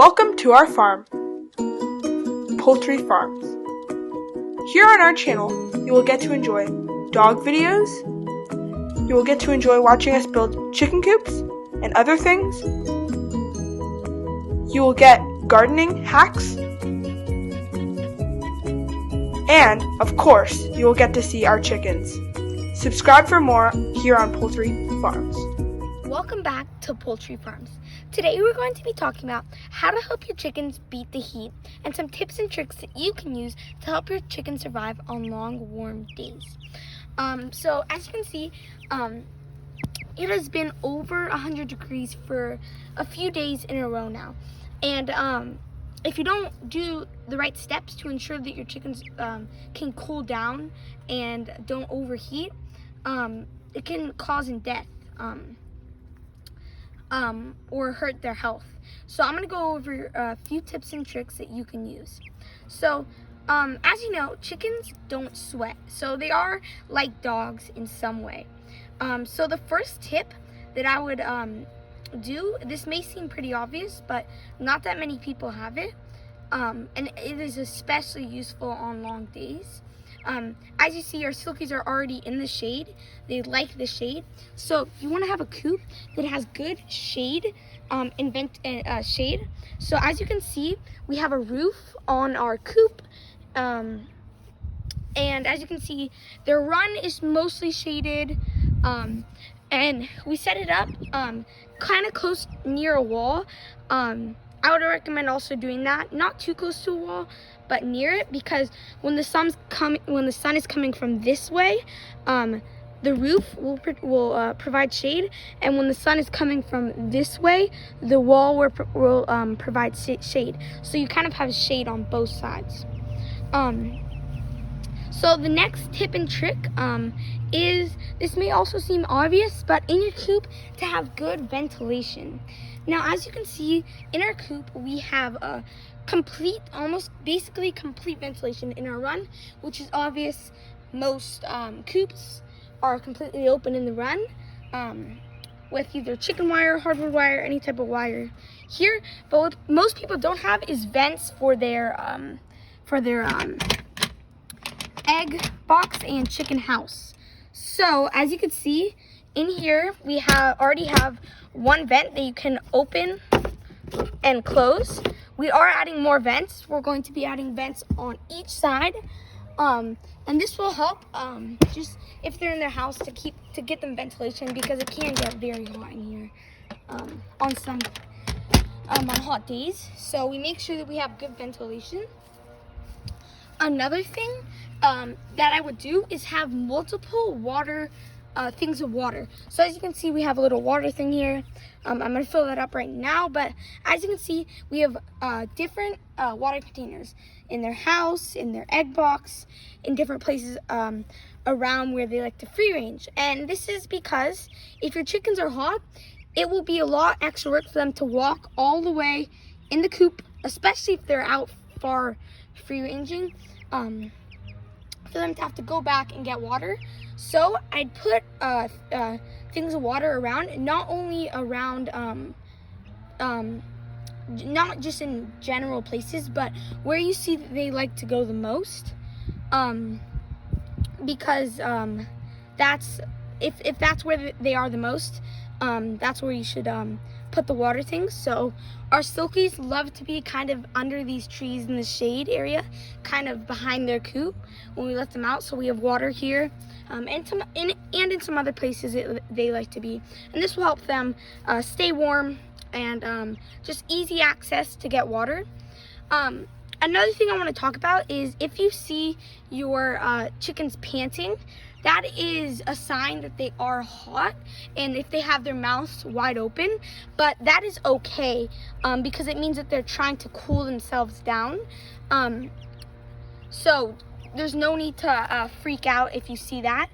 Welcome to our farm, Poultry Farms. Here on our channel, you will get to enjoy dog videos, you will get to enjoy watching us build chicken coops and other things, you will get gardening hacks, and, of course, you will get to see our chickens. Subscribe for more here on Poultry Farms. Welcome back to Poultry Farms. Today we're going to be talking about how to help your chickens beat the heat and some tips and tricks that you can use to help your chickens survive on long, warm days. So as you can see, it has been over 100 degrees for a few days in a row now. And if you don't do the right steps to ensure that your chickens can cool down and don't overheat, it can cause death. Or hurt their health. So I'm going to go over a few tips and tricks that you can use. So as you know, chickens don't sweat, so they are like dogs in some way. So the first tip that I would do, this may seem pretty obvious, but not that many people have it, and it is especially useful on long days. As you see, our silkies are already in the shade. They like the shade. So you want to have a coop that has good shade, shade. So as you can see, we have a roof on our coop. And as you can see, their run is mostly shaded. And we set it up kind of close near a wall. I would recommend also doing that, not too close to a wall, but near it, because when the sun is coming from this way, the roof will provide shade, and when the sun is coming from this way, the wall will provide shade. So you kind of have shade on both sides. So the next tip and trick is, this may also seem obvious, but in your coop, to have good ventilation. Now, as you can see, in our coop, we have a basically complete ventilation in our run, which is obvious. Most coops are completely open in the run, with either chicken wire, hardwood wire, any type of wire here. But what most people don't have is vents for their egg box and chicken house. So as you can see, in here we already have one vent that you can open and close. We are adding more vents. We're going to be adding vents on each side, and this will help just if they're in their house to get them ventilation, because it can get very hot in here on hot days. So we make sure that we have good ventilation. Another thing that I would do is have multiple things of water. So as you can see, we have a little water thing here. I'm going to fill that up right now, but as you can see, we have different water containers in their house, in their egg box, in different places around where they like to free range. And this is because if your chickens are hot, it will be a lot extra work for them to walk all the way in the coop, especially if they're out far free ranging, for them to have to go back and get water. So I'd put things of water around, not only around, not just in general places, but where you see that they like to go the most, because if that's where they are the most, that's where you should put the water things. So our silkies love to be kind of under these trees in the shade area, kind of behind their coop when we let them out. So we have water here, and in some other places they like to be. And this will help them stay warm and just easy access to get water. Another thing I want to talk about is if you see your chickens panting, that is a sign that they are hot, and if they have their mouths wide open. But that is okay, because it means that they're trying to cool themselves down. So there's no need to freak out if you see that.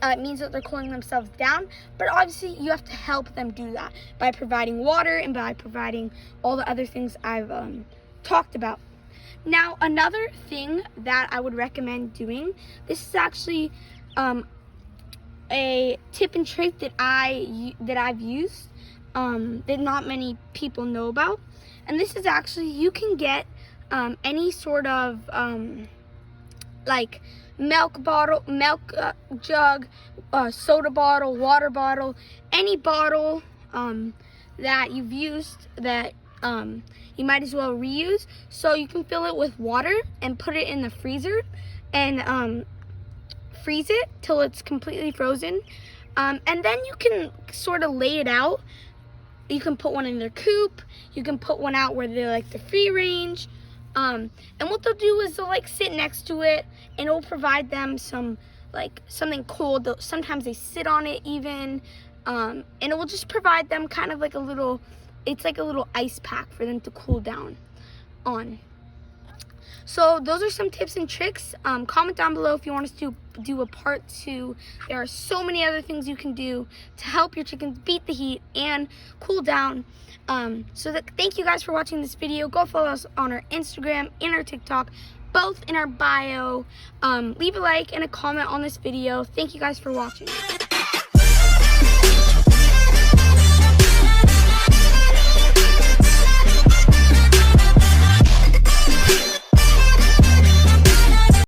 It means that they're cooling themselves down, but obviously you have to help them do that by providing water and by providing all the other things I've talked about. Now, another thing that I would recommend doing, this is actually a tip and trick that I've used that not many people know about. And this is actually, you can get any sort of like milk bottle, milk jug, soda bottle, water bottle, any bottle that you've used that you might as well reuse. So you can fill it with water and put it in the freezer and freeze it till it's completely frozen. And then you can sort of lay it out. You can put one in their coop. You can put one out where they're like the free range. And what they'll do is they'll like sit next to it, and it'll provide them some like something cool. Sometimes they sit on it even, and it will just provide them kind of like a little. It's like a little ice pack for them to cool down on. So those are some tips and tricks. Comment down below if you want us to do a part 2. There are so many other things you can do to help your chickens beat the heat and cool down. Thank you guys for watching this video. Go follow us on our Instagram and our TikTok, both in our bio. Leave a like and a comment on this video. Thank you guys for watching.